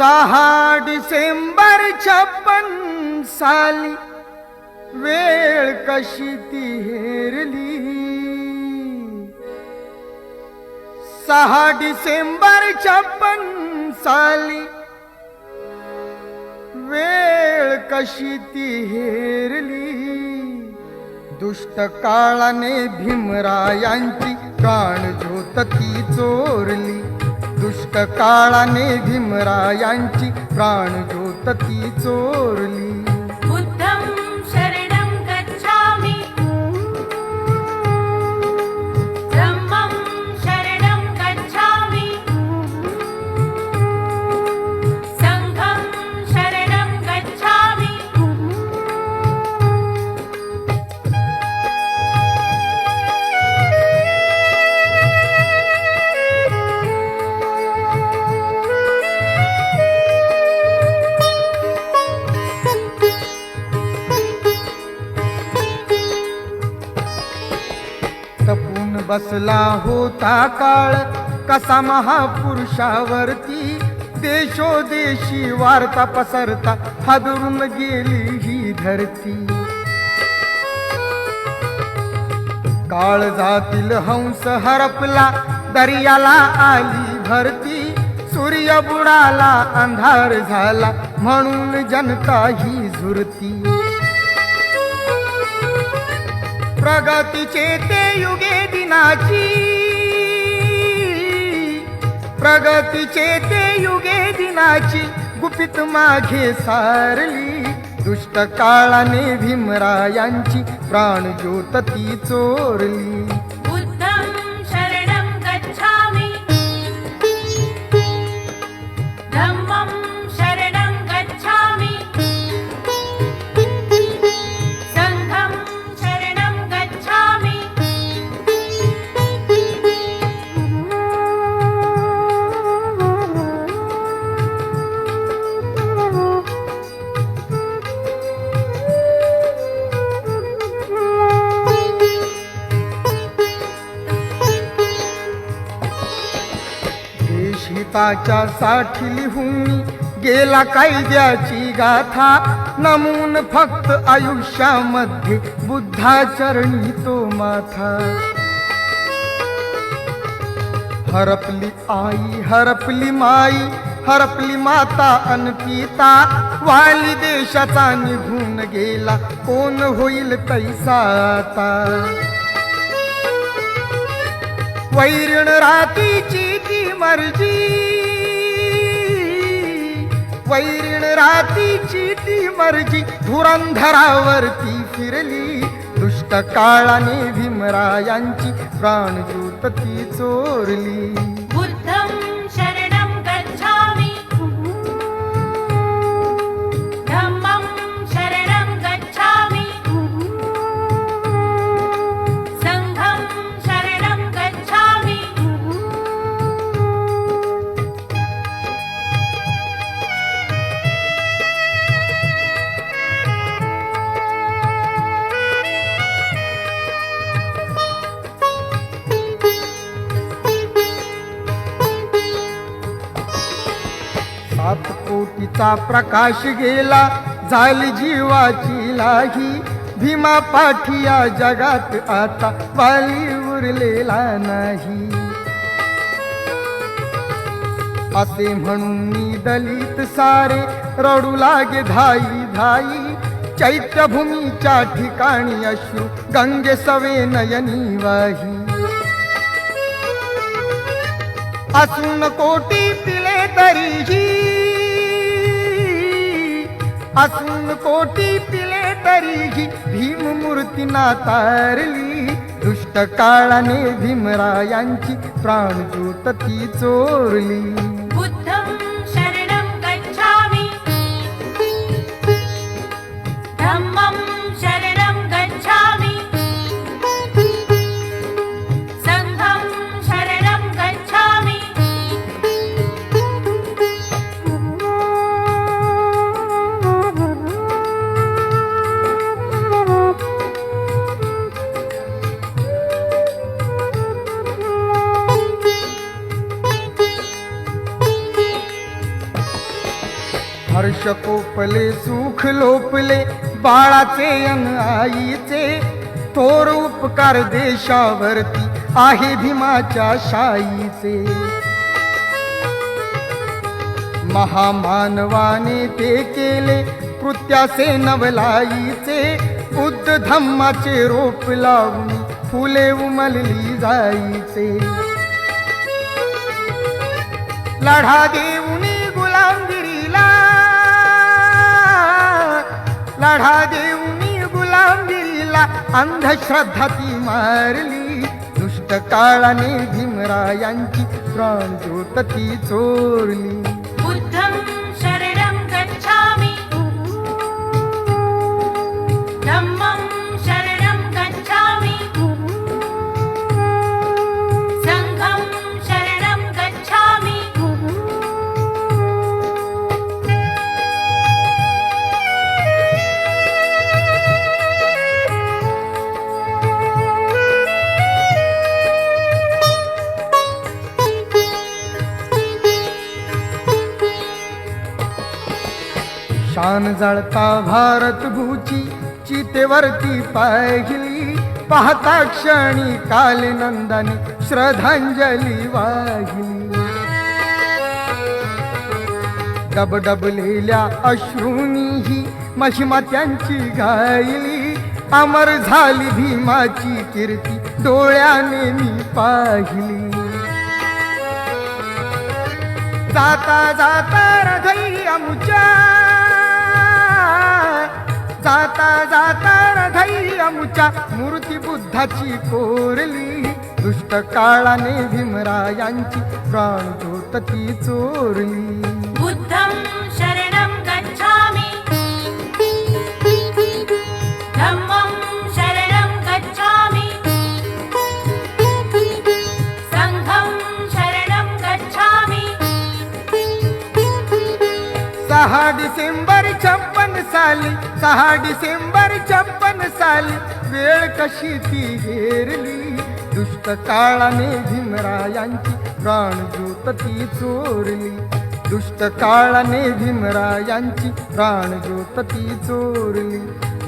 6 डिसेंबर 56 साली वेळ कशी ती हेरली. 6 डिसेंबर 56 साली वेळ कशी ती हेरली. दुष्ट काळाने भीमरायांची प्राणज्योत ती चोरली. दुष्ट काळाने भीमरायांची प्राणज्योत ती चोरली. बुद्धं शरणं गच्छामि, धम्मं शरणं गच्छामि, संघं शरणं गच्छामि. तपून बसला होता काळ कसा महापुरुषावरती. देशोदेशी वार्ता पसरता हादरून गेली ही धरती. काळजातील हंस हरपला दर्याला आली भरती. सूर्य बुडाला अंधार झाला म्हणून जनता ही झुरती. प्रगतीचे ते युगे दिनाची, प्रगतीचे ते युगे दिनाची गुपित मागे सारली. दुष्ट काळाने भीमरायांची प्राणज्योत ती चोरली. बुद्धं शरणं गच्छामि, धम्मं शरणं गच्छामि, संघं शरणं गच्छामि. देशहिताच्या साठी लिहून गेला कायद्याची गाथा. नमून फक्त आयुष्यामध्ये बुद्धाचरणी तो माथा. हरपली आई, हरपली माई, हरपली माता अन पिता. वाली देशाचा निघून गेला कोण होईल तैसा आता. वैरण रातीची ती मर्जी, वैरण रातीची ती मर्जी धुरंधरावरती फिरली. दुष्ट काळाने भीमरायांची प्राणज्योत ती चोरली. बुद्धं शरणं गच्छामि, धम्मं शरणं गच्छामि, संघं शरणं गच्छामि. सात कोटीचा प्रकाश गेला झाली जीवाची लाही. भीमा पाठी या जगात आता वाली उरलेला नाही. असे म्हणून मी दलित सारे रडू लागे धाई धाई. चैत्यभूमीच्या ठिकाणी अश्रू गंगे सवे नयनी वाही. असून कोटी पिले तरीही, असून कोटी पिले तरीही भीम मूर्ती नातारली. दुष्ट काळाने भीमरायांची प्राणज्योत ती चोरली. बुद्धं शरणं गच्छामि, धम्मं शरणं गच्छामि, संघं शरणं गच्छामि. वर्ष कोपले सुख लोपले बाळाचे अन आईचे, थोर उपकार देशावरती आहे भीमाच्या शाईचे. महामानवाने ते केले कृत्याचे नवलाईचे, बुद्ध धम्माचे रोप लावून फुले उमलली जाईचे. लढा देऊनी गुलामगिरीला, लढा देऊनी गुलामगिरीला अंधश्रद्धा ती मारली. दुष्ट काळाने भीमरायांची प्राणज्योत ती चोरली. बुद्धं शरणं गच्छामि धम्मं शरणं गच्छामि संघं शरणं गच्छामि. शान जळता भारत भूची चितेवरती पाहिली, पाहता क्षणी काल नंदाने श्रद्धांजली वाहिली. डबडबलेल्या अश्रूंनी ही महिमा त्यांची गायली, अमर झाली भीमाची कीर्ती डोळ्याने मी पाहिली. जाता जाता रथई अमुच्या, जाता जाता रथई अमुच्या मूर्ती बुद्धाची कोरली. दुष्ट काळाने भीमरायांची प्राणज्योत ती चोरली. बुद्धं शरणं गच्छामि धम्मं शरणं गच्छामि संघं शरणं गच्छामि. 6 डिसेंबर 56 साली, 6 डिसेंबर 56 साली वेळ कशी ती हेरली. दुष्ट काळाने भीमरायांची प्राणज्योत ती चोरली. दुष्ट काळाने भीमरायांची प्राणज्योत ती चोरली.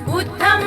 बुद्धं